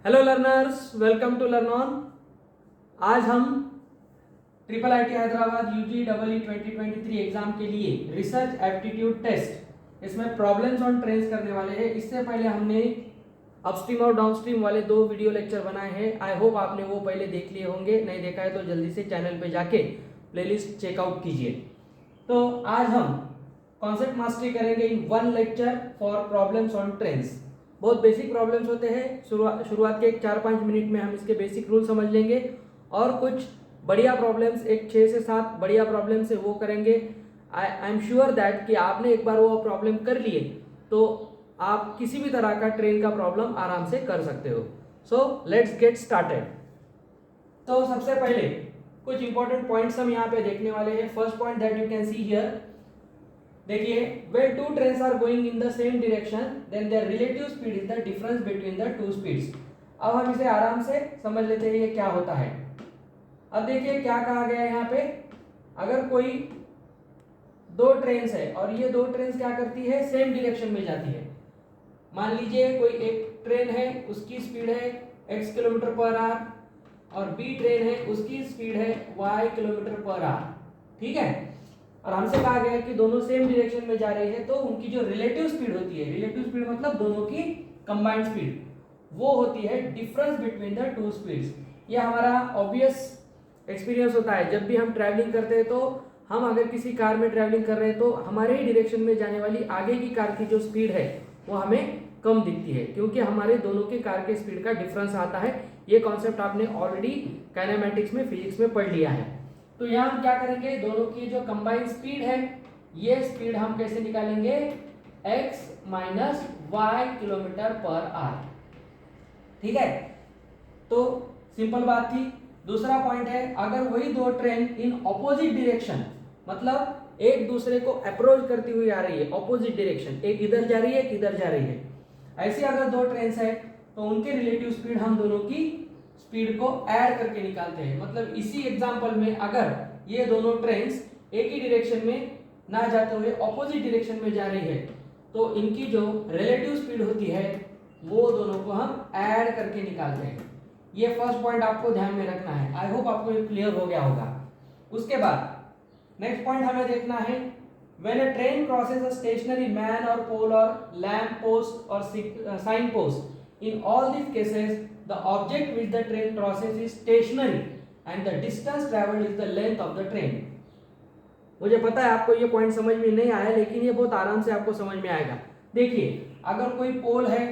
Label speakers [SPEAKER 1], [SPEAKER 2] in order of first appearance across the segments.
[SPEAKER 1] Hello learners, welcome to learn on. आज हम triple IT Hyderabad UG double 2023 exam के लिए रिसर्च एप्टीट्यूड टेस्ट इसमें प्रॉब्लम्स ऑन ट्रेन्स करने वाले हैं। इससे पहले हमने अपस्ट्रीम और डाउनस्ट्रीम वाले 2 वीडियो लेक्चर बनाए हैं। आई होप आपने वो पहले देख लिए होंगे, नहीं देखा है तो जल्दी से चैनल पे जाके प्लेलिस्ट चेकआउट कीजिए। तो आज हम कॉन्सेप्ट मास्टरी करेंगे इन 1 lecture for problems on trains. बहुत बेसिक प्रॉब्लम्स होते हैं। शुरुआत के 4-5 मिनट में हम इसके बेसिक रूल समझ लेंगे और कुछ बढ़िया प्रॉब्लम्स, एक 6 से 7 बढ़िया प्रॉब्लम्स है वो करेंगे। आई एम श्योर दैट कि आपने एक बार वो प्रॉब्लम कर लिए तो आप किसी भी तरह का ट्रेन का प्रॉब्लम आराम से कर सकते हो। So let's get started. तो सबसे पहले कुछ इंपॉर्टेंट पॉइंट्स हम यहाँ पे देखने वाले हैं। First point that you can see here, देखिए, when two trains are going in the same direction then their relative speed is the difference between the two speeds। अब हम इसे आराम से समझ लेते हैं ये क्या होता है। अब देखिए क्या कहा गया है यहाँ पे, अगर कोई 2 ट्रेन्स है और ये 2 ट्रेन्स क्या करती है, सेम डायरेक्शन में जाती है। मान लीजिए कोई एक ट्रेन है, उसकी स्पीड है x किलोमीटर पर आवर और बी ट्रेन है, उसकी स्पीड है y किलोमीटर पर आवर, ठीक है। और हमसे कहा गया है कि दोनों सेम डायरेक्शन में जा रही है तो उनकी जो रिलेटिव स्पीड होती है, रिलेटिव स्पीड मतलब दोनों की कंबाइंड स्पीड, वो होती है difference between the two speeds. ये हमारा ऑब्वियस एक्सपीरियंस होता है। जब भी हम ट्रैवलिंग करते हैं तो हम अगर किसी कार में ट्रैवलिंग कर रहे हैं तो हमारे ही डायरेक्शन में जाने वाली आगे की कार की जो स्पीड है वो हमें कम दिखती है, क्योंकि हमारे दोनों के कार के स्पीड का डिफरेंस आता है। ये कॉन्सेप्ट आपने ऑलरेडी काइनेमेटिक्स में, फिजिक्स में पढ़ लिया है। तो यहाँ हम क्या करेंगे, दोनों की जो कंबाइंड स्पीड है, ये स्पीड हम कैसे निकालेंगे, x minus Y kilometre per hour, ठीक है। तो सिंपल बात थी। दूसरा पॉइंट है, अगर वही 2 ट्रेन इन ऑपोजिट डायरेक्शन, मतलब एक दूसरे को अप्रोच करती हुई आ रही है, ऑपोजिट डायरेक्शन, एक इधर जा रही है, एक इधर जा रही है, ऐसी अगर 2 ट्रेन है तो उनके रिलेटिव स्पीड हम दोनों की स्पीड को ऐड करके निकालते हैं। मतलब इसी एग्जांपल में अगर ये दोनों ट्रेन्स एक ही डायरेक्शन में ना जाते हुए ऑपोजिट डायरेक्शन में जा रही है तो इनकी जो रिलेटिव स्पीड होती है वो दोनों को हम ऐड करके निकालते हैं। ये फर्स्ट पॉइंट आपको ध्यान में रखना है। आई होप आपको ये क्लियर हो गया होगा। उसके बाद नेक्स्ट पॉइंट हमें देखना है, when a train crosses a stationary man और पोल और लैम्प पोस्ट और sign post, in all these cases the object which the train crosses is stationary and the distance traveled is the length of the train। मुझे पता है आपको ये point समझ में नहीं आया, लेकिन ये बहुत आराम से आपको समझ में आएगा। देखिए, अगर कोई पोल है,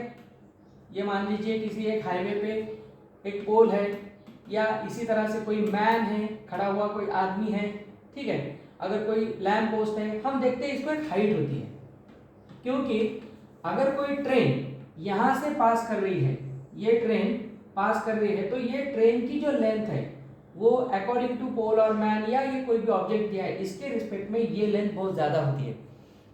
[SPEAKER 1] ये मान लीजिए किसी एक हाईवे पे एक पोल है, या इसी तरह से कोई मैन है खड़ा हुआ, कोई आदमी है, ठीक है। अगर कोई लैम्प पोस्ट है, हम देखते हैं इसको एक हाइट होती है, क्योंकि अगर कोई ट्रेन यहां से पास कर रही है, ये ट्रेन पास कर रही है, तो ये ट्रेन की जो लेंथ है वो अकॉर्डिंग टू पोल और मैन या ये कोई भी ऑब्जेक्ट दिया है, इसके रिस्पेक्ट में ये लेंथ बहुत ज्यादा होती है।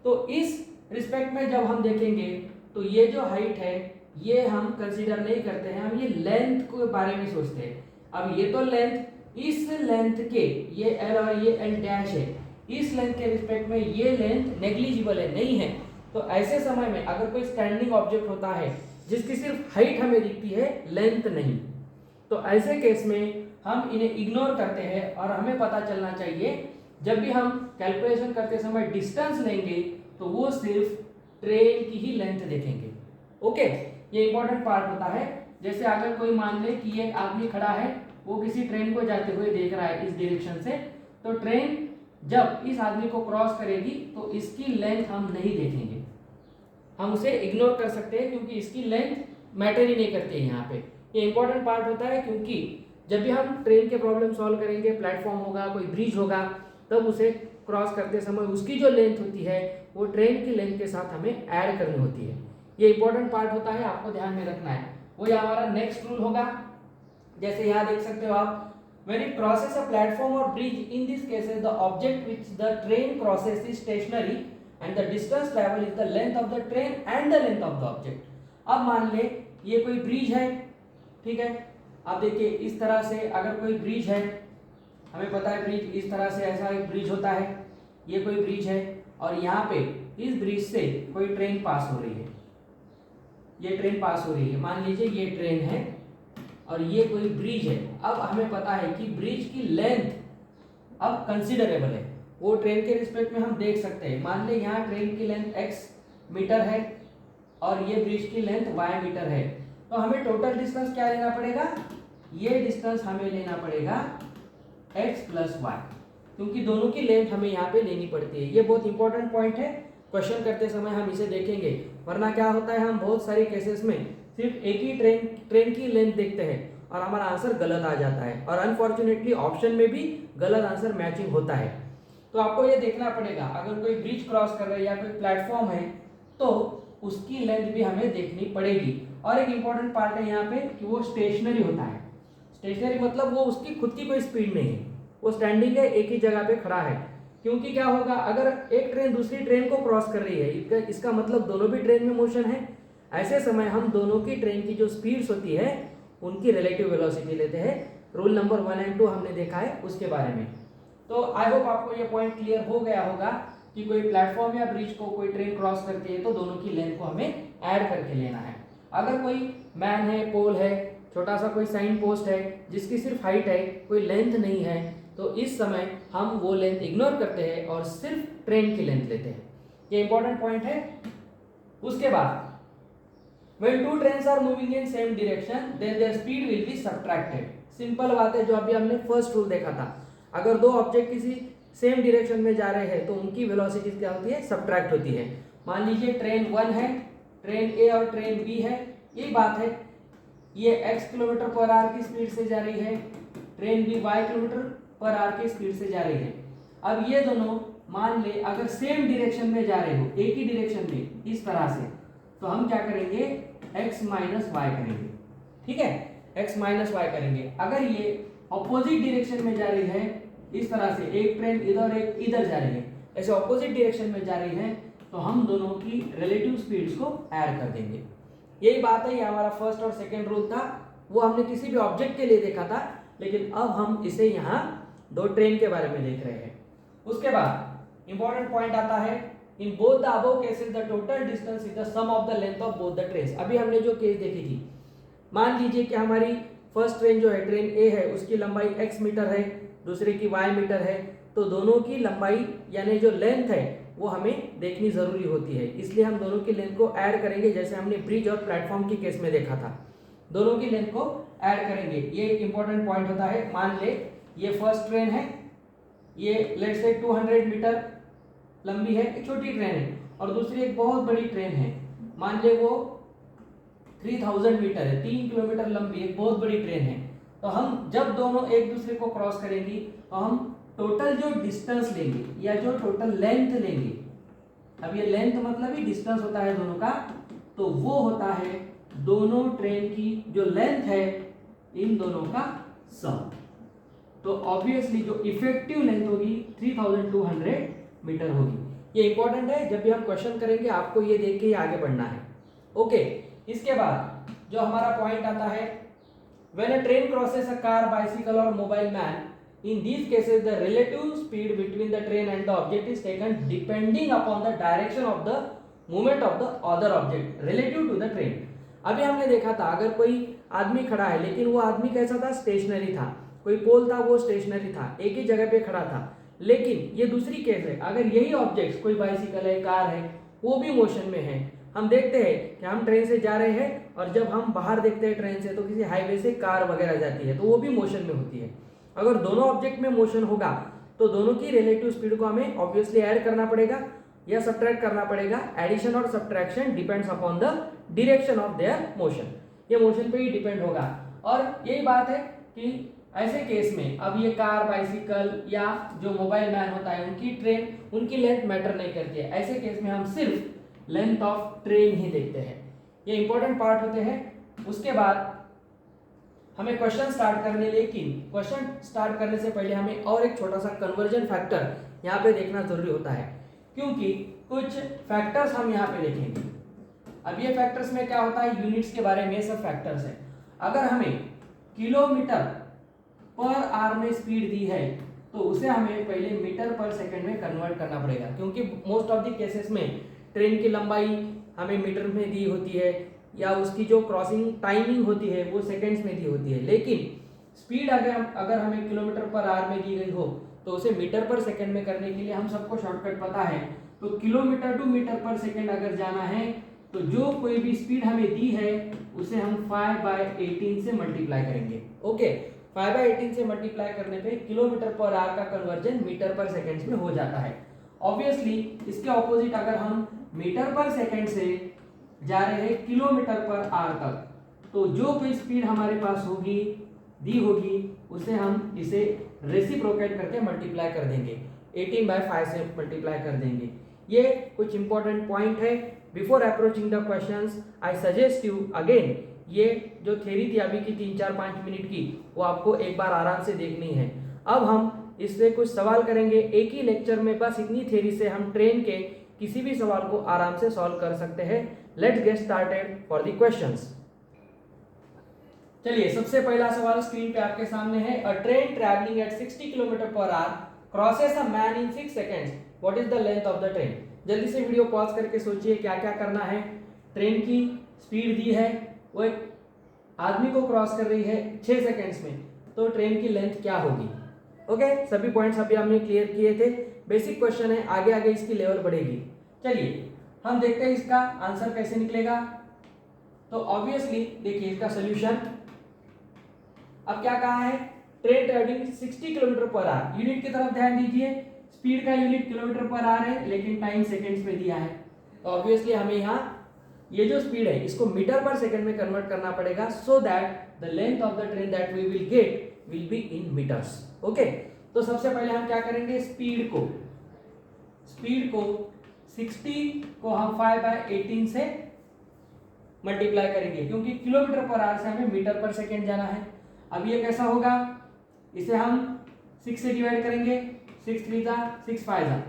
[SPEAKER 1] तो इस रिस्पेक्ट में जब हम देखेंगे तो ये जो हाइट है ये हम कंसीडर नहीं करते हैं, हम ये लेंथ के बारे में सोचते हैं। अब ये तो लेंथ, इस लेंथ के, ये एल और ये एल डैश है, इस लेंथ के रिस्पेक्ट में ये लेंथ नेग्लिजिबल है, नहीं है। तो ऐसे समय में अगर कोई स्टैंडिंग ऑब्जेक्ट होता है जिसकी सिर्फ हाइट हमें दिखती है, लेंथ नहीं, तो ऐसे केस में हम इन्हें इग्नोर करते हैं और हमें पता चलना चाहिए जब भी हम कैलकुलेशन करते समय डिस्टेंस लेंगे तो वो सिर्फ ट्रेन की ही लेंथ देखेंगे। ओके, ये इंपॉर्टेंट पार्ट होता है। जैसे अगर कोई मान ले कि एक आदमी खड़ा है, वो किसी ट्रेन को जाते हुए देख रहा है इस डायरेक्शन से, तो ट्रेन जब इस आदमी को क्रॉस करेगी तो इसकी लेंथ हम नहीं देखेंगे, हम उसे इग्नोर कर सकते हैं, क्योंकि इसकी लेंथ मैटर ही नहीं करती है यहाँ पे। ये इंपॉर्टेंट पार्ट होता है, क्योंकि जब भी हम ट्रेन के प्रॉब्लम सॉल्व करेंगे, प्लेटफॉर्म होगा, कोई ब्रिज होगा, तब उसे क्रॉस करते समय उसकी जो लेंथ होती है वो ट्रेन की लेंथ के साथ हमें ऐड करनी होती है। ये इंपॉर्टेंट पार्ट होता है, आपको ध्यान में रखना है। वो हमारा नेक्स्ट रूल होगा। जैसे यहाँ देख सकते हो आप, when it crosses a platform or bridge, in this cases the object which the train crosses is stationary and the distance travel is the length of the train and the length of the object। अब मान ले ये कोई bridge है, ठीक है। अब देखिए इस तरह से अगर कोई ब्रिज है, हमें पता है ब्रिज इस तरह से, ऐसा एक ब्रिज होता है, ये कोई ब्रिज है और यहाँ पे इस ब्रिज से कोई ट्रेन पास हो रही है, ये ट्रेन पास हो रही है। मान लीजिए ये ट्रेन है और ये कोई ब्रिज है। अब हमें पता है कि ब्रिज की लेंथ अब कंसिडरेबल है, वो ट्रेन के रिस्पेक्ट में हम देख सकते हैं। मान ले यहाँ ट्रेन की लेंथ x मीटर है और ये ब्रिज की लेंथ y मीटर है, तो हमें टोटल डिस्टेंस क्या लेना पड़ेगा, ये डिस्टेंस हमें लेना पड़ेगा x प्लस वाई, क्योंकि दोनों की लेंथ हमें यहाँ पे लेनी पड़ती है। ये बहुत इंपॉर्टेंट पॉइंट है, क्वेश्चन करते समय हम इसे देखेंगे, वरना क्या होता है हम बहुत सारे केसेस में सिर्फ एक ही ट्रेन की लेंथ देखते हैं और हमारा आंसर गलत आ जाता है, और अनफॉर्चुनेटली ऑप्शन में भी गलत आंसर मैचिंग होता है। तो आपको ये देखना पड़ेगा, अगर कोई ब्रिज क्रॉस कर रहा है या कोई प्लेटफॉर्म है तो उसकी लेंथ भी हमें देखनी पड़ेगी। और एक इंपॉर्टेंट पार्ट है यहाँ पे कि वो स्टेशनरी होता है। स्टेशनरी मतलब वो उसकी खुद की कोई स्पीड नहीं है, वो स्टैंडिंग है, एक ही जगह पे खड़ा है। क्योंकि क्या होगा, अगर एक ट्रेन दूसरी ट्रेन को क्रॉस कर रही है, इसका मतलब दोनों भी ट्रेन में मोशन है। ऐसे समय हम दोनों की ट्रेन की जो स्पीड्स होती है उनकी रिलेटिव वेलोसिटी लेते हैं। रूल नंबर 1 और 2 हमने देखा है उसके बारे में। तो आई होप आपको ये पॉइंट क्लियर हो गया होगा कि कोई प्लेटफॉर्म या ब्रिज को कोई ट्रेन क्रॉस करती है तो दोनों की लेंथ को हमें ऐड करके लेना है। अगर कोई मैन है, पोल है, छोटा सा कोई साइन पोस्ट है जिसकी सिर्फ हाइट है, कोई लेंथ नहीं है, तो इस समय हम वो लेंथ इग्नोर करते हैं और सिर्फ ट्रेन की लेंथ लेते हैं। ये इंपॉर्टेंट पॉइंट है। उसके बाद when two trains are moving in same direction then their speed will be subtracted। Simple बात है, जो अभी हमने फर्स्ट रूल देखा था, अगर दो ऑब्जेक्ट किसी सेम डायरेक्शन में जा रहे हैं तो उनकी वेलोसिटी क्या होती है, सब्ट्रैक्ट होती है। मान लीजिए ट्रेन 1 है, ट्रेन ए और ट्रेन बी है, ये बात है, ये x किलोमीटर पर आवर की स्पीड से जा रही है, train B y kilometre per hour की स्पीड से जा रही है। अब ये दोनों मान ले अगर सेम डायरेक्शन में जा रहे हो, एक ही डायरेक्शन में इस तरह से, तो हम क्या करेंगे, x माइनस वाई करेंगे। ठीक है, x माइनस वाई करेंगे। अगर ये ऑपोजिट डायरेक्शन में जा रही है इस तरह से, एक ट्रेन इधर एक इधर जा रही है, ऐसे ऑपोजिट डायरेक्शन में जा रही है, तो हम दोनों की रिलेटिव स्पीड्स को ऐड कर देंगे। यही बात है, ये हमारा फर्स्ट और सेकंड रूल था, वो हमने किसी भी ऑब्जेक्ट के लिए देखा था, लेकिन अब हम इसे यहाँ दो ट्रेन के बारे में देख रहे हैं। उसके बाद इंपॉर्टेंट पॉइंट आता है, in both the above cases the total distance is the sum of the length of both the trains. अभी हमने जो केस देखी थी, मान लीजिए कि हमारी फर्स्ट ट्रेन जो है, ट्रेन ए है, उसकी लंबाई x मीटर है, दूसरे की y मीटर है, तो दोनों की लंबाई यानी जो लेंथ है वो हमें देखनी जरूरी होती है। इसलिए हम दोनों की लेंथ को ऐड करेंगे, जैसे हमने ब्रिज और प्लेटफॉर्म की केस में देखा था, दोनों की लेंथ को ऐड करेंगे। ये एक इंपॉर्टेंट पॉइंट होता है। मान ले ये फर्स्ट ट्रेन है, ये लेट्स से 200 मीटर लंबी है, एक छोटी ट्रेन है, और दूसरी एक बहुत बड़ी ट्रेन है, मान ले वो 3000 मीटर है, 3 किलोमीटर लंबी एक बहुत बड़ी ट्रेन है। तो हम जब दोनों एक दूसरे को क्रॉस करेंगी तो हम टोटल जो डिस्टेंस लेंगे या जो टोटल लेंथ लेंगे, अब ये लेंथ मतलब ही डिस्टेंस होता है दोनों का, तो वो होता है दोनों ट्रेन की जो लेंथ है इन दोनों का सम। तो ऑब्वियसली जो इफेक्टिव लेंथ होगी 3200 मीटर होगी। ये इंपॉर्टेंट है, जब भी हम क्वेश्चन करेंगे आपको ये देख के ही आगे बढ़ना है। ओके, इसके बाद जो हमारा पॉइंट आता है, when a train crosses a car, bicycle और mobile man, in these cases the relative speed between the train and the object is taken depending upon the direction of the movement of the other object relative to the train। अभी हमने देखा था, अगर कोई आदमी खड़ा है, लेकिन वो आदमी कैसा था, स्टेशनरी था, कोई पोल था वो स्टेशनरी था, एक ही जगह पे खड़ा था। लेकिन ये दूसरी केस है, अगर यही ऑब्जेक्ट कोई बाइसिकल है, कार है, वो भी मोशन में है। हम देखते हैं कि हम ट्रेन से जा रहे हैं और जब हम बाहर देखते हैं ट्रेन से तो किसी हाईवे से कार वगैरह जाती है, तो वो भी मोशन में होती है। अगर दोनों ऑब्जेक्ट में मोशन होगा तो दोनों की रिलेटिव स्पीड को हमें ऑब्वियसली ऐड करना पड़ेगा या सब्ट्रैक्ट करना पड़ेगा। एडिशन और subtraction depends upon the direction of their motion, ये मोशन पे ही डिपेंड होगा। और यही बात है कि ऐसे केस में अब ये कार, बाइसिकल या जो मोबाइल मैन होता है, उनकी ट्रेन, उनकी लेंथ मैटर नहीं करती है। ऐसे केस में हम सिर्फ लेंथ ऑफ ट्रेन ही देखते हैं। ये इंपॉर्टेंट पार्ट होते हैं। उसके बाद हमें क्वेश्चन स्टार्ट करने, लेकिन क्वेश्चन स्टार्ट करने से पहले हमें और एक छोटा सा कन्वर्जन फैक्टर यहाँ पे देखना जरूरी होता है, क्योंकि कुछ फैक्टर्स हम यहाँ पे देखेंगे। अब ये फैक्टर्स में क्या होता है, यूनिट्स के बारे में सब फैक्टर्स है। अगर हमें किलोमीटर पर आवर में स्पीड दी है तो उसे हमें पहले मीटर पर सेकंड में कन्वर्ट करना पड़ेगा, क्योंकि मोस्ट ऑफ द केसेस में ट्रेन की लंबाई हमें मीटर में दी होती है या उसकी जो क्रॉसिंग टाइमिंग होती है वो सेकेंड्स में दी होती है, लेकिन स्पीड अगर हमें किलोमीटर पर आवर में दी गई हो तो उसे मीटर पर सेकेंड में करने के लिए हम सबको शॉर्टकट पता है। तो kilometre to metre per second अगर जाना है तो जो कोई भी स्पीड हमें दी है उसे हम 5/18 से मल्टीप्लाई करेंगे। ओके, 5/18 से मल्टीप्लाई करने पे किलोमीटर पर आवर का कन्वर्जन मीटर पर सेकेंड में हो जाता है। ऑब्वियसली इसके ऑपोजिट अगर हम मीटर पर सेकेंड से जा रहे हैं किलोमीटर पर आवर तक, तो जो कोई स्पीड हमारे पास होगी दी होगी उसे हम इसे रेसिप्रोकेट करके मल्टीप्लाई कर देंगे, 18/5 से मल्टीप्लाई कर देंगे। ये कुछ इंपॉर्टेंट पॉइंट है। Before approaching the questions I suggest you again, ये जो थ्योरी थी अभी की 3-4-5 मिनट की, वो आपको एक बार आराम से देखनी है। अब हम इससे कुछ सवाल करेंगे एक ही लेक्चर में, बस इतनी थ्योरी से हम ट्रेन के किसी भी सवाल को आराम से सॉल्व कर सकते हैं। Let's get started for the questions. चलिए, सबसे पहला सवाल स्क्रीन पे आपके सामने है। अ train travelling eight 60 kilometre per our crosses a man in 6 seconds, what is the length of the train. जल्दी से वीडियो पॉज करके सोचिए क्या क्या करना है। ट्रेन की स्पीड दी है, वो एक आदमी को क्रॉस कर रही है 6 सेकंड्स में, तो ट्रेन की लेंथ क्या होगी। ओके, सभी पॉइंट्स अभी हमने क्लियर किए थे। बेसिक क्वेश्चन है, आगे आगे इसकी लेवल बढ़ेगी। चलिए हम देखते हैं इसका आंसर कैसे निकलेगा। तो ऑब्वियसली देखिए इसका सोल्यूशन। अब क्या कहा है, train travelling 60 kilometre per our, unit की तरफ ध्यान दीजिए। स्पीड का यूनिट किलोमीटर पर आवर है, लेकिन टाइम सेकंड्स में दिया है, तो ऑब्वियसली हमें यहाँ ये जो स्पीड है इसको मीटर पर सेकंड में कन्वर्ट करना पड़ेगा, so that the length of the train that we will get will be in metres. Okay, तो सबसे पहले हम क्या करेंगे, स्पीड को 60 को हम 5/18 से मल्टीप्लाई करेंगे, क्योंकि किलोमीटर पर आवर से हमें मीटर पर सेकंड जाना है। अब ये कैसा होगा, इसे हम 6 से डिवाइड करेंगे, 6 3 जा 6 5 जा,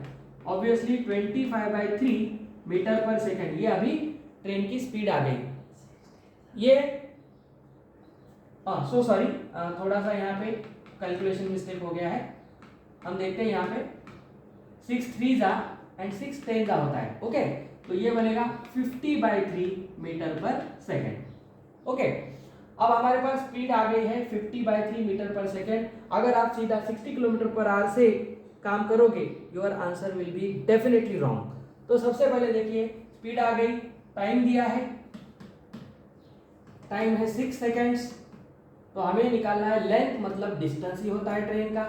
[SPEAKER 1] ऑब्वियसली 25/3 मीटर पर सेकंड। ये अभी ट्रेन की स्पीड आ गई। ये सो सॉरी, थोड़ा सा यहाँ पे कैलकुलेशन मिस्टेक हो गया है। हम देखते हैं यहाँ पे 6 3 जा एंड 6 10 जा होता है। ओके, तो ये बनेगा 50/3 मीटर पर सेकंड। ओके, अब हमारे पास स्पीड आ गई है 50/3 मीटर पर सेकंड। अगर आप सीधा 60 किलोमीटर पर आवर से काम करोगे, your answer will be definitely wrong. तो सबसे पहले देखिए, स्पीड आ गई, टाइम दिया है, टाइम है 6 सेकंड्स, तो हमें निकालना है लेंथ, मतलब डिस्टेंस ही होता है ट्रेन का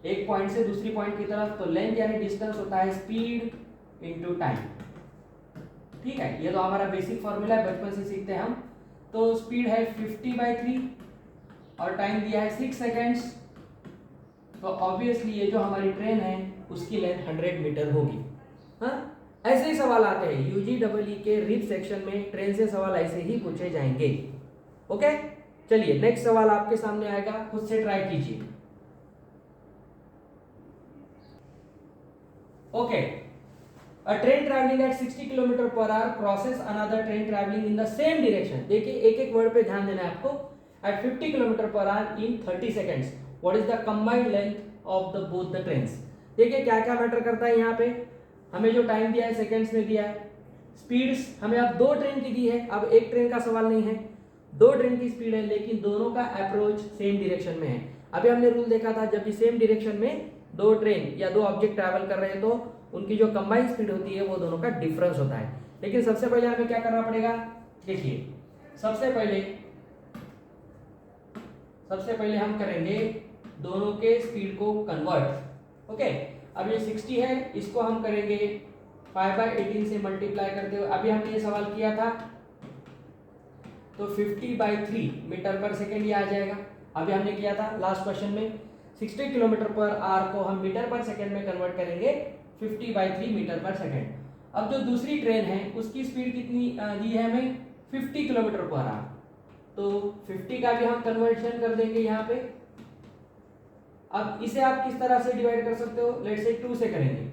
[SPEAKER 1] एक पॉइंट से दूसरी पॉइंट की तरफ। तो लेंथ यानी डिस्टेंस होता है स्पीड इनटू टाइम। ठीक है, ये तो हमारा बेसिक फॉर्मूला है, बचपन से सीखते हैं हम। तो स्पीड है 50/3 और टाइम दिया है 6 सेकंड्स, तो ऑब्वियसली ये जो हमारी ट्रेन है उसकी लेंथ 100 मीटर होगी। हाँ, ऐसे ही सवाल आते हैं यूजीईई के रिप सेक्शन में, ट्रेन से सवाल ऐसे ही पूछे जाएंगे। ओके, चलिए नेक्स्ट सवाल आपके सामने आएगा, खुद से ट्राई कीजिए। Okay, A train traveling at 60 km per hour crosses another train traveling in the same direction. देखिए एक एक वर्ड पे ध्यान देना है आपको। At 50 km per hour in 30 seconds, what is the combined length of the both the trains? देखिए क्या क्या मैटर करता है यहाँ पे। हमें जो टाइम दिया है सेकंड्स में दिया है, स्पीड्स हमें अब 2 ट्रेन की दी है। अब एक ट्रेन का सवाल नहीं है, 2 ट्रेन की स्पीड है, लेकिन दोनों का अप्रोच सेम डायरेक्शन में है। अभी हमने रूल देखा था, जब भी सेम डायरेक्शन में 2 ट्रेन या 2 ऑब्जेक्ट ट्रैवल कर रहे हैं तो उनकी जो कंबाइंड स्पीड होती है वो दोनों का डिफरेंस होता है। लेकिन सबसे पहले हमें क्या करना पड़ेगा, देखिए सबसे पहले हम करेंगे दोनों के स्पीड को कन्वर्ट। ओके, अब ये 60 है, इसको हम करेंगे 5/18 से मल्टीप्लाई करते हुए। अभी हमने ये सवाल किया था, तो 50/3 मीटर पर सेकेंड ये आ जाएगा। अभी हमने किया था लास्ट क्वेश्चन में 60 किलोमीटर पर आवर को हम मीटर पर सेकेंड में कन्वर्ट करेंगे 50/3 मीटर पर सेकेंड। अब जो दूसरी ट्रेन है उसकी स्पीड कितनी दी है हमें, 50 किलोमीटर पर आवर, तो 50 का भी हम कन्वर्शन कर देंगे यहाँ पे। अब इसे आप किस तरह से डिवाइड कर सकते हो, लेट्स से 2 से करेंगे।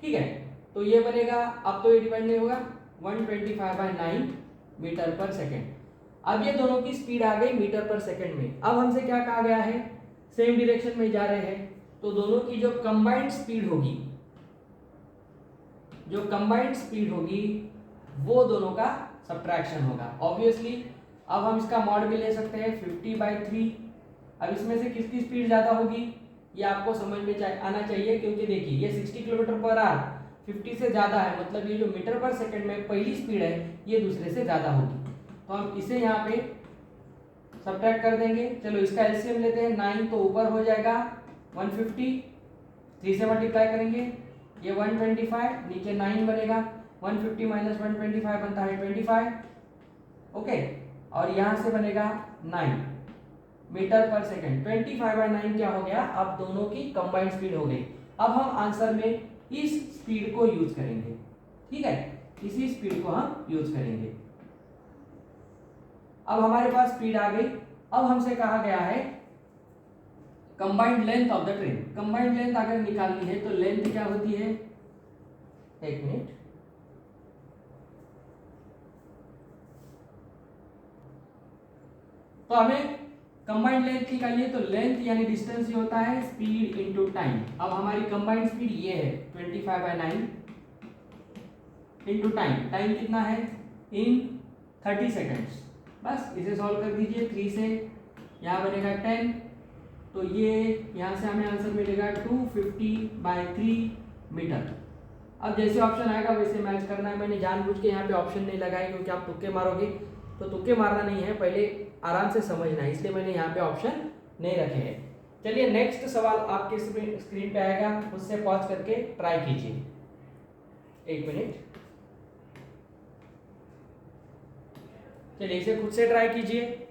[SPEAKER 1] ठीक है, तो ये बनेगा, अब तो ये डिवाइड नहीं होगा, 125/9 मीटर पर सेकेंड। अब ये दोनों की स्पीड आ गई मीटर पर सेकेंड में। अब हमसे क्या कहा गया है, सेम डायरेक्शन में जा रहे हैं, तो दोनों की जो कंबाइंड स्पीड होगी वो दोनों का सब्ट्रैक्शन होगा। ऑब्वियसली अब हम इसका मॉड भी ले सकते हैं 50/3। अब इसमें से किसकी स्पीड ज़्यादा होगी ये आपको समझ में आना चाहिए, क्योंकि देखिए ये 60 किलोमीटर पर आवर 50 से ज़्यादा है, मतलब ये जो मीटर पर सेकंड में पहली स्पीड है ये दूसरे से ज़्यादा होगी। तो हम इसे यहाँ पे सब्ट्रैक्ट कर देंगे। चलो इसका एलसीएम लेते हैं, 9 तो ऊपर हो जाएगा 150, 3 से मल्टीप्लाई करेंगे ये 125, नीचे 9 बनेगा, 150 माइनस 125 बनता है 25, ओके। और यहाँ से बनेगा 9 मीटर पर सेकंड। 25/9 क्या हो गया, अब दोनों की कंबाइंड स्पीड हो गई। अब हम आंसर में इस स्पीड को यूज करेंगे, ठीक है, इसी स्पीड को हम यूज करेंगे। अब हमारे पास स्पीड आ गई। अब हमसे कहा गया है combined length of the train. Combined length अगर निकालनी है तो लेंथ क्या होती है, एक मिनट, तो हमें कंबाइंड लेंथ निकालिए तो लेंथ यानी डिस्टेंस ही होता है स्पीड इनटू टाइम। अब हमारी कंबाइंड स्पीड ये है 25/9 इनटू टाइम। टाइम कितना है, इन 30 सेकेंड्स। बस इसे सॉल्व कर दीजिए, 3 से यहाँ बनेगा 10, तो ये यहाँ से हमें आंसर मिलेगा 250/3 मीटर। अब जैसे ऑप्शन आएगा वैसे मैच करना है। मैंने जानबूझ के यहाँ पे ऑप्शन नहीं लगाए क्योंकि आप तुक्के मारोगे, तो तुक्के मारना नहीं है, पहले आराम से समझना है, इसलिए मैंने यहाँ पे ऑप्शन नहीं रखे हैं। चलिए नेक्स्ट सवाल आपके स्क्रीन पे आएगा, उससे पॉज करके ट्राई कीजिए, एक मिनट। चलिए इसे खुद से ट्राई कीजिए।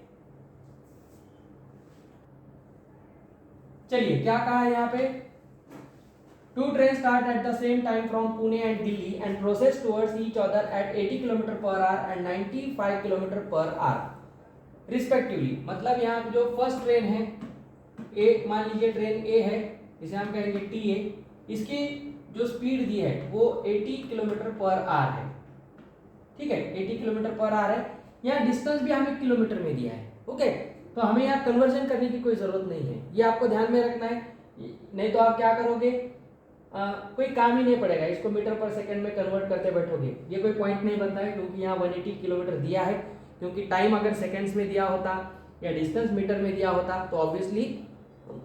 [SPEAKER 1] चलिए क्या कहा है यहाँ पे, 2 train start at the same time from Pune and Delhi and process towards each other at 80 kilometre per our and 95 kilometre per our respectively. मतलब यहाँ जो फर्स्ट ट्रेन है ए, मान लीजिए ट्रेन ए है, इसे हम कहेंगे टी ए, इसकी जो स्पीड दी है वो 80 किलोमीटर पर आवर है, ठीक है, 80 किलोमीटर पर आवर है। यहाँ डिस्टेंस भी हमें किलोमीटर में दिया है, ओके। तो हमें यहाँ कन्वर्जन करने की कोई जरूरत नहीं है, ये आपको ध्यान में रखना है, नहीं तो आप क्या करोगे, कोई काम ही नहीं पड़ेगा, इसको मीटर पर सेकंड में कन्वर्ट करते बैठोगे, ये कोई पॉइंट नहीं बनता है, क्योंकि यहाँ 180 किलोमीटर दिया है। क्योंकि टाइम अगर सेकंड्स में दिया होता या डिस्टेंस मीटर में दिया होता तो obviously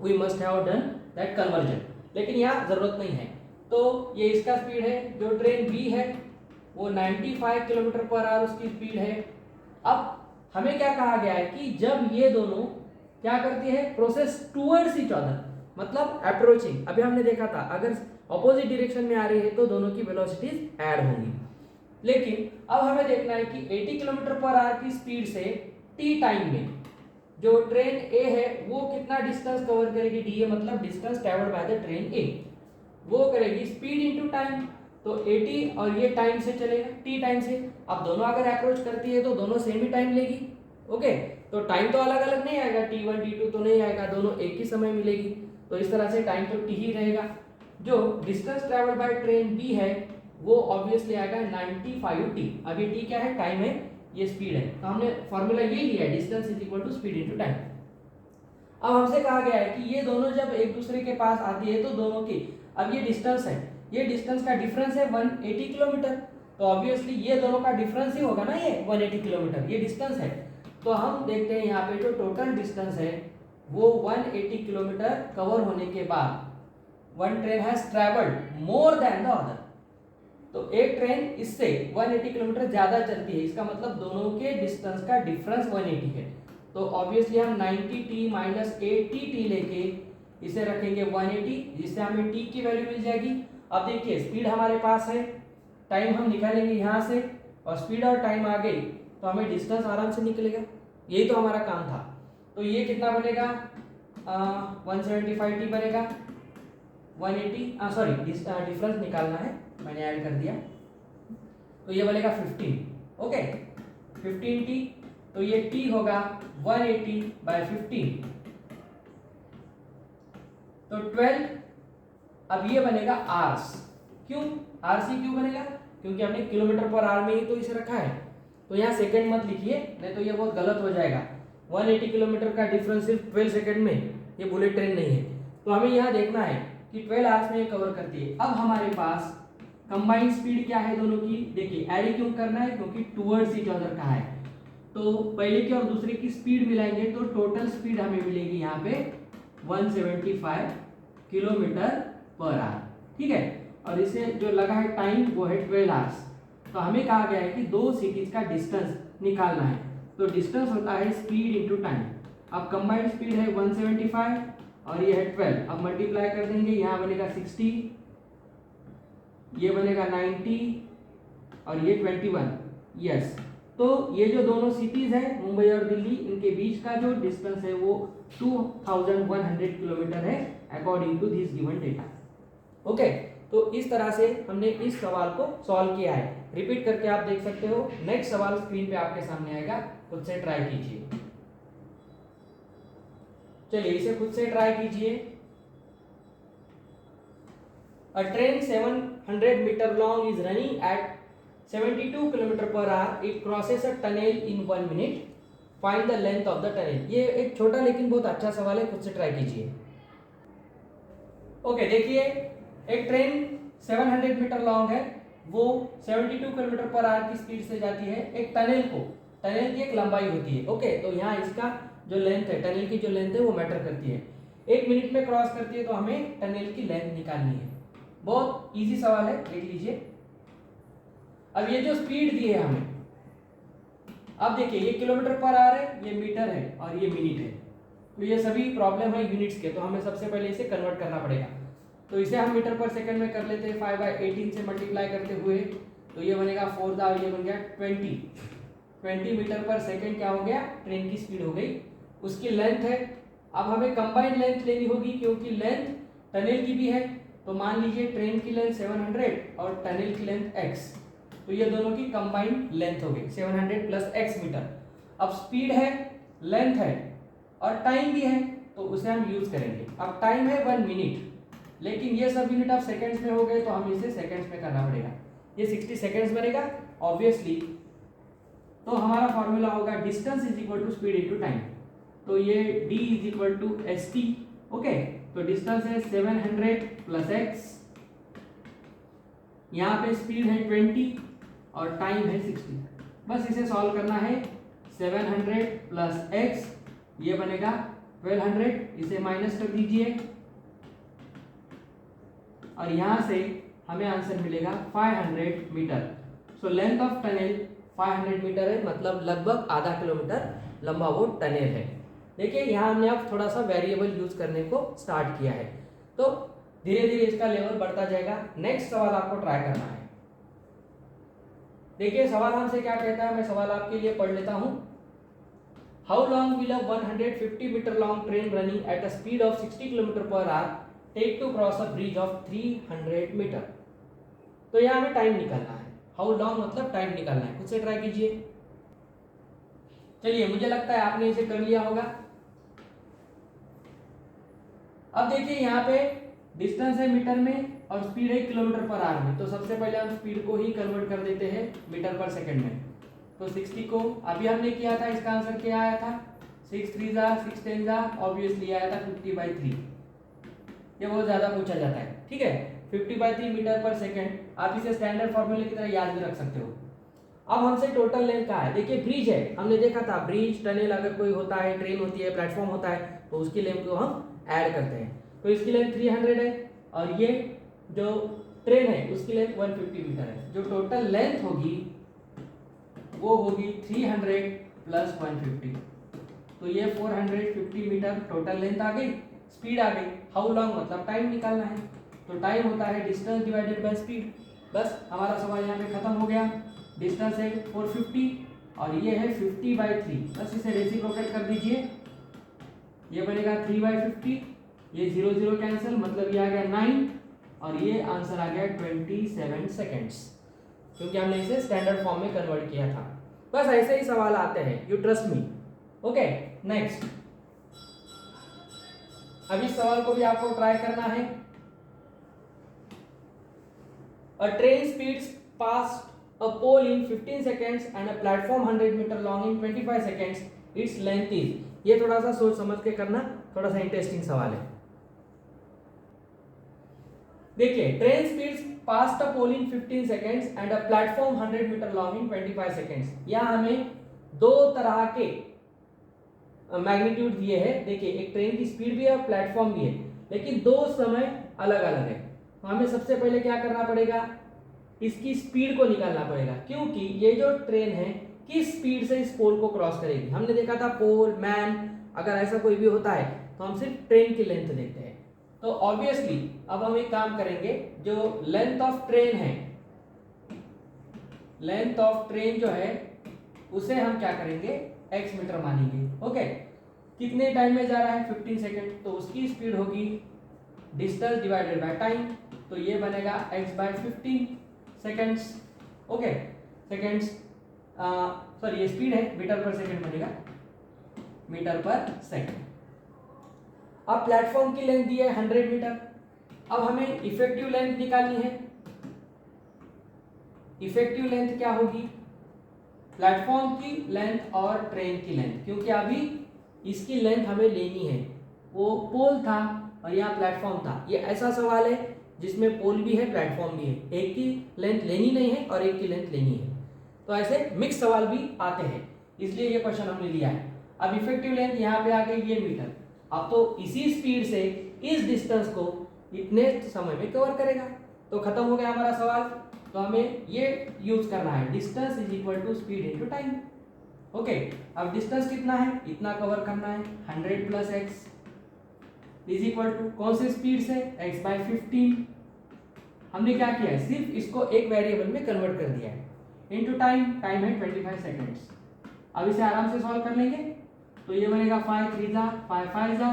[SPEAKER 1] we must have done that conversion, लेकिन यहाँ जरूरत नहीं है। तो ये इसका स्पीड है, जो ट्रेन बी है वो 95 किलोमीटर पर आवर उसकी स्पीड है। अब हमें क्या कहा गया है कि जब ये दोनों क्या करती है, प्रोसेस टुवर्ड्स ईच अदर, मतलब अप्रोचिंग। अभी हमने देखा था अगर ऑपोजिट डायरेक्शन में आ रही है तो दोनों की वेलोसिटीज ऐड होंगी, लेकिन अब हमें देखना है कि 80 किलोमीटर पर आवर की स्पीड से टी टाइम में जो ट्रेन ए है वो कितना डिस्टेंस कवर करेगी, डी ए मतलब distance travelled by the train A, वो करेगी स्पीड इनटू टाइम। तो 80 और ये टाइम से चलेगा, टी टाइम से। अब दोनों अगर अप्रोच करती है तो दोनों सेम ही टाइम लेगी, ओके। तो टाइम तो अलग अलग नहीं आएगा, T1 T2 तो नहीं आएगा, दोनों एक ही समय मिलेगी, तो इस तरह से टाइम तो टी ही रहेगा। जो distance travel by train B है वो ऑब्वियसली आएगा 95T। अब ये टी क्या है, टाइम है, ये स्पीड है, तो हमने फॉर्मूला ये लिया है, distance is equal to speed into time. अब हमसे कहा गया है कि ये दोनों जब एक दूसरे के पास आती है तो दोनों की, अब ये डिस्टेंस है, ये डिस्टेंस का डिफरेंस है 180 किलोमीटर, तो ऑब्वियसली ये दोनों का डिफरेंस ही होगा ना, ये 180 किलोमीटर ये डिस्टेंस है। तो हम देखते हैं यहाँ पे जो टोटल डिस्टेंस है वो 180 किलोमीटर कवर होने के बाद one train has travelled more than the other. तो एक ट्रेन इससे 180 किलोमीटर ज्यादा चलती है, इसका मतलब दोनों के डिस्टेंस का डिफरेंस 180 है। तो ऑब्वियसली हम 90T माइनस 80T लेके इसे रखेंगे 180, जिससे हमें T की वैल्यू मिल जाएगी। अब देखिए स्पीड हमारे पास है, टाइम हम निकालेंगे यहाँ से, और स्पीड और टाइम आ गई तो हमें डिस्टेंस आराम से निकलेगा, यही तो हमारा काम था। तो ये कितना बनेगा, 175T बनेगा, 180 सॉरी डिफरेंस निकालना है, मैंने ऐड कर दिया, तो ये बनेगा 15, ओके 15T। तो ये T होगा 180/15, तो 12। अब ये बनेगा आर्स, क्यों आरसी क्यों बनेगा, क्योंकि हमने किलोमीटर पर आवर में ही तो इसे रखा है, तो यहाँ सेकंड मत लिखिए, नहीं तो ये बहुत गलत हो जाएगा। 180 किलोमीटर का डिफरेंस सिर्फ 12 सेकंड में, ये बुलेट ट्रेन नहीं है। तो हमें यहाँ देखना है कि 12 आवर्स में ये कवर करती है। अब हमारे पास कंबाइंड स्पीड क्या है दोनों की, देखिए ऐड क्यों करना है, क्योंकि टुवर्ड्स ईच अदर कहा है, तो पहले की और दूसरे की स्पीड मिलाएंगे तो टोटल स्पीड हमें मिलेगी यहाँ पे 175 किलोमीटर पर आवर, ठीक है। और इसे जो लगा है टाइम वो है 12 आवर्स। तो हमें कहा गया है कि दो सिटीज का डिस्टेंस निकालना है, तो डिस्टेंस होता है स्पीड इंटू टाइम। अब कंबाइंड स्पीड है 175 और ये है 12, अब मल्टीप्लाई कर देंगे, यहाँ बनेगा 60, ये बनेगा 90 और ये 21, यस। तो ये जो दोनों सिटीज है मुंबई और दिल्ली, इनके बीच का जो डिस्टेंस है वो 2100 किलोमीटर है according to this given data, okay. तो इस तरह से हमने इस सवाल को सॉल्व किया है। रिपीट करके आप देख सकते हो। नेक्स्ट सवाल स्क्रीन पे आपके सामने आएगा, खुद से ट्राई कीजिए। चलिए इसे खुद से ट्राई कीजिए। A train 700 meter long is running at 72 km per hour. It crosses a tunnel in 1 minute. Find the length of the tunnel. ये एक छोटा लेकिन बहुत अच्छा सवाल है, खुद से ट्राई कीजिए। ओके, देखिए एक ट्रेन 700 मीटर लॉन्ग है, वो 72 किलोमीटर पर आवर की स्पीड से जाती है एक टनल को। टनल की एक लंबाई होती है, ओके। तो यहाँ इसका जो लेंथ है, टनल की जो लेंथ है वो मैटर करती है। 1 मिनट में क्रॉस करती है, तो हमें टनल की लेंथ निकालनी है। बहुत इजी सवाल है, देख लीजिए। अब ये जो स्पीड दी है हमें, अब देखिए ये किलोमीटर पर आवर है, ये मीटर है और ये मिनट है, तो ये सभी प्रॉब्लम है यूनिट्स के, तो हमें सबसे पहले इसे कन्वर्ट करना पड़ेगा। तो इसे हम मीटर पर सेकंड में कर लेते हैं, 5/18 से मल्टीप्लाई करते हुए, तो ये बनेगा 4 था, ये बन गया 20 मीटर पर सेकंड क्या हो गया, ट्रेन की स्पीड हो गई। उसकी लेंथ है, अब हमें कंबाइंड लेंथ लेनी होगी, क्योंकि लेंथ टनल की भी है। तो मान लीजिए ट्रेन की लेंथ 700 और टनल की लेंथ x, तो ये दोनों की कंबाइंड लेंथ हो गई 700 प्लस x मीटर। अब स्पीड है, लेंथ है और टाइम भी है, तो उसे हम यूज करेंगे। अब टाइम है 1 मिनट, लेकिन ये सब यूनिट अब सेकंड्स में हो गए, तो हम इसे सेकंड्स में करना पड़ेगा। ये 60 सेकंड्स बनेगा ऑब्वियसली। तो हमारा फॉर्मूला होगा distance is equal to speed into time. तो ये d is equal to st, okay. तो डिस्टेंस है 700 प्लस x, यहाँ पे स्पीड है 20 और टाइम है 60। बस इसे सॉल्व करना है। 700 प्लस x, ये बनेगा 1200, इसे माइनस कर दीजिए और यहाँ से हमें आंसर मिलेगा 500 metre. So length of tunnel 500 metre है, मतलब लगभग आधा किलोमीटर लंबा वो टनल है। देखिए यहाँ हमने अब थोड़ा सा वेरिएबल यूज करने को स्टार्ट किया है, तो धीरे धीरे इसका लेवल बढ़ता जाएगा। नेक्स्ट सवाल आपको ट्राई करना है। देखिए सवाल हमसे क्या कहता है, मैं सवाल आपके लिए पढ़ लेता हूँ। How long will a 150 metre long train running at a speed of 60 kilometre per hour take to cross a bridge of 300 metre. तो यहाँ हमें टाइम निकालना है। हाउ लॉन्ग मतलब टाइम निकालना है, खुद से ट्राई कीजिए। चलिए, मुझे लगता है आपने इसे कर लिया होगा। अब देखिए यहाँ पे डिस्टेंस है मीटर में और स्पीड है किलोमीटर पर आवर में, तो सबसे पहले हम स्पीड को ही कन्वर्ट कर देते हैं मीटर पर सेकंड में। तो 60 को अभी हमने किया था, इसका आंसर क्या आया था, 6 3 6 10 ऑब्वियसली आया था 50/3। ये बहुत ज्यादा पूछा जाता है, ठीक है। 50/3 मीटर पर सेकंड, आप इसे स्टैंडर्ड फॉर्मूले की तरह याद भी रख सकते हो। अब हमसे टोटल लेंथ का है, देखिए ब्रिज है, हमने देखा था ब्रिज टनल अगर कोई होता है, ट्रेन होती है, प्लेटफॉर्म होता है, तो उसकी लेंथ को हम ऐड करते हैं। तो इसकी लेंथ 300 है और ये जो ट्रेन है उसकी लेंथ 150 मीटर है। जो टोटल लेंथ होगी वो होगी 300 प्लस 150, तो ये 450 मीटर टोटल लेंथ आ गई। स्पीड आ गई। हाउ लॉन्ग मतलब टाइम निकालना है, तो टाइम होता है डिस्टेंस डिवाइडेड बाय स्पीड। बस हमारा सवाल यहाँ पे खत्म हो गया। डिस्टेंस है 450 और ये है 50/3, बस इसे रेसिप्रोकेट कर दीजिए, ये बनेगा 3/50, ये 0 0 कैंसिल, मतलब ये आ गया 9 और ये आंसर आ गया 27 सेकेंड्स, क्योंकि हमने इसे स्टैंडर्ड फॉर्म में कन्वर्ट किया था। बस ऐसे ही सवाल आते हैं, you trust me, okay. Next, अब इस सवाल को भी आपको ट्राई करना है। अ train speeds past a pole in 15 seconds and a platform 100 meter long in 25 seconds, its length is। ये थोड़ा सा सोच समझ के करना, थोड़ा सा इंटरेस्टिंग सवाल है। देखिए train speeds past a pole in 15 seconds and a platform 100 metre long in 25 seconds. यहाँ हमें दो तरह के मैग्नीट्यूड दिए हैं। देखिए एक ट्रेन की स्पीड भी है और प्लेटफॉर्म भी है, लेकिन दो समय अलग अलग है। तो हमें सबसे पहले क्या करना पड़ेगा, इसकी स्पीड को निकालना पड़ेगा, क्योंकि ये जो ट्रेन है किस स्पीड से इस पोल को क्रॉस करेगी। हमने देखा था पोल, मैन, अगर ऐसा कोई भी होता है तो हम सिर्फ ट्रेन की लेंथ देखते हैं। तो ऑब्वियसली अब हम एक काम करेंगे, जो लेंथ ऑफ ट्रेन है, लेंथ ऑफ ट्रेन जो है उसे हम क्या करेंगे, x मीटर मानेंगे। ओके, कितने टाइम में जा रहा है, 15 सेकेंड, तो उसकी स्पीड होगी डिस्टेंस डिवाइडेड बाय टाइम, तो ये बनेगा x by 15 seconds. Okay, seconds sorry ये स्पीड है, मीटर पर सेकेंड बनेगा, मीटर पर सेकेंड। अब प्लेटफॉर्म की लेंथ दी है 100 मीटर। अब हमें इफेक्टिव लेंथ निकालनी है। इफेक्टिव लेंथ क्या होगी, प्लेटफॉर्म की लेंथ और ट्रेन की लेंथ, क्योंकि अभी इसकी लेंथ हमें लेनी है। वो पोल था और यहाँ प्लेटफॉर्म था। ये ऐसा सवाल है जिसमें पोल भी है प्लेटफॉर्म भी है, एक की लेंथ लेनी नहीं है और एक की लेंथ लेनी है। तो ऐसे मिक्स सवाल भी आते हैं, इसलिए ये क्वेश्चन हमने लिया है। अब इफेक्टिव लेंथ यहाँ पे आ गई ये मीटर। अब तो इसी स्पीड से इस डिस्टेंस को इतने समय में कवर करेगा, तो खत्म हो गया हमारा सवाल। तो हमें ये यूज करना है, distance is equal to speed into time. Okay, अब डिस्टेंस कितना है, इतना कवर करना है, 100 plus X is equal to कौन से स्पीड से, x बाय 15। हमने क्या किया है, सिर्फ इसको एक वेरिएबल में कन्वर्ट कर दिया है, इनटू टाइम, टाइम है 25 सेकेंड्स। अब इसे आराम से सॉल्व कर लेंगे, तो ये बनेगा 5 3 जा 5 5 जा,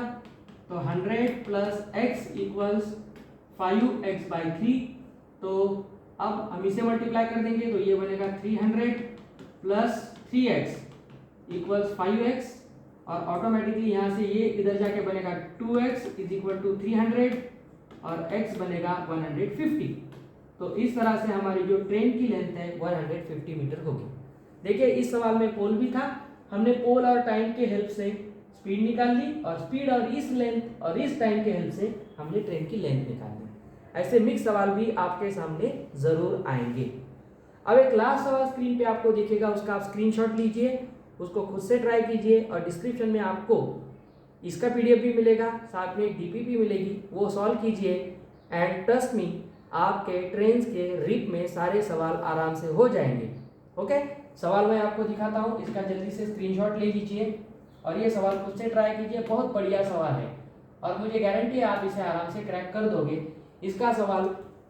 [SPEAKER 1] तो 100 plus x equals 5x by 3। तो अब हम इसे मल्टीप्लाई कर देंगे, तो ये बनेगा 300 प्लस 3x इक्वल्स 5x, और ऑटोमेटिकली यहाँ से ये इधर जाके बनेगा 2x इज इक्वल टू 300 और x बनेगा 150। तो इस तरह से हमारी जो ट्रेन की लेंथ है 150 मीटर होगी। देखिए इस सवाल में पोल भी था, हमने पोल और टाइम के हेल्प से स्पीड निकाल ली, और स्पीड और इस लेंथ और इस टाइम के हेल्प से हमने ट्रेन की लेंथ निकाल ली। ऐसे मिक्स सवाल भी आपके सामने जरूर आएंगे। अब एक लास्ट सवाल स्क्रीन पे आपको दिखेगा, उसका आप स्क्रीनशॉट लीजिए, उसको खुद से ट्राई कीजिए, और डिस्क्रिप्शन में आपको इसका PDF भी मिलेगा, साथ में DP भी मिलेगी, वो सॉल्व कीजिए। एंड ट्रस्ट मी, आपके ट्रेन के रिप में सारे सवाल आराम से हो जाएंगे। ओके, सवाल मैं आपको दिखाता हूँ, इसका जल्दी से स्क्रीनशॉट ले लीजिए और ये सवाल खुद से ट्राई कीजिए। बहुत बढ़िया सवाल है और मुझे गारंटी है आप इसे आराम से क्रैक कर दोगे। इसका सवाल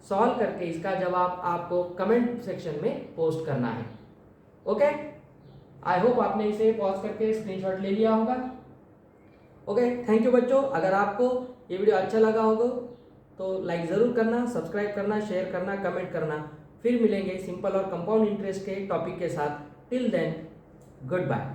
[SPEAKER 1] सॉल्व करके इसका जवाब आपको कमेंट सेक्शन में पोस्ट करना है। ओके, आई होप आपने इसे पॉज करके स्क्रीनशॉट ले लिया होगा। ओके, थैंक यू बच्चों। अगर आपको ये वीडियो अच्छा लगा होगा तो लाइक ज़रूर करना, सब्सक्राइब करना, शेयर करना, कमेंट करना। फिर मिलेंगे सिंपल और कंपाउंड इंटरेस्ट के टॉपिक के साथ। Till then, good bye.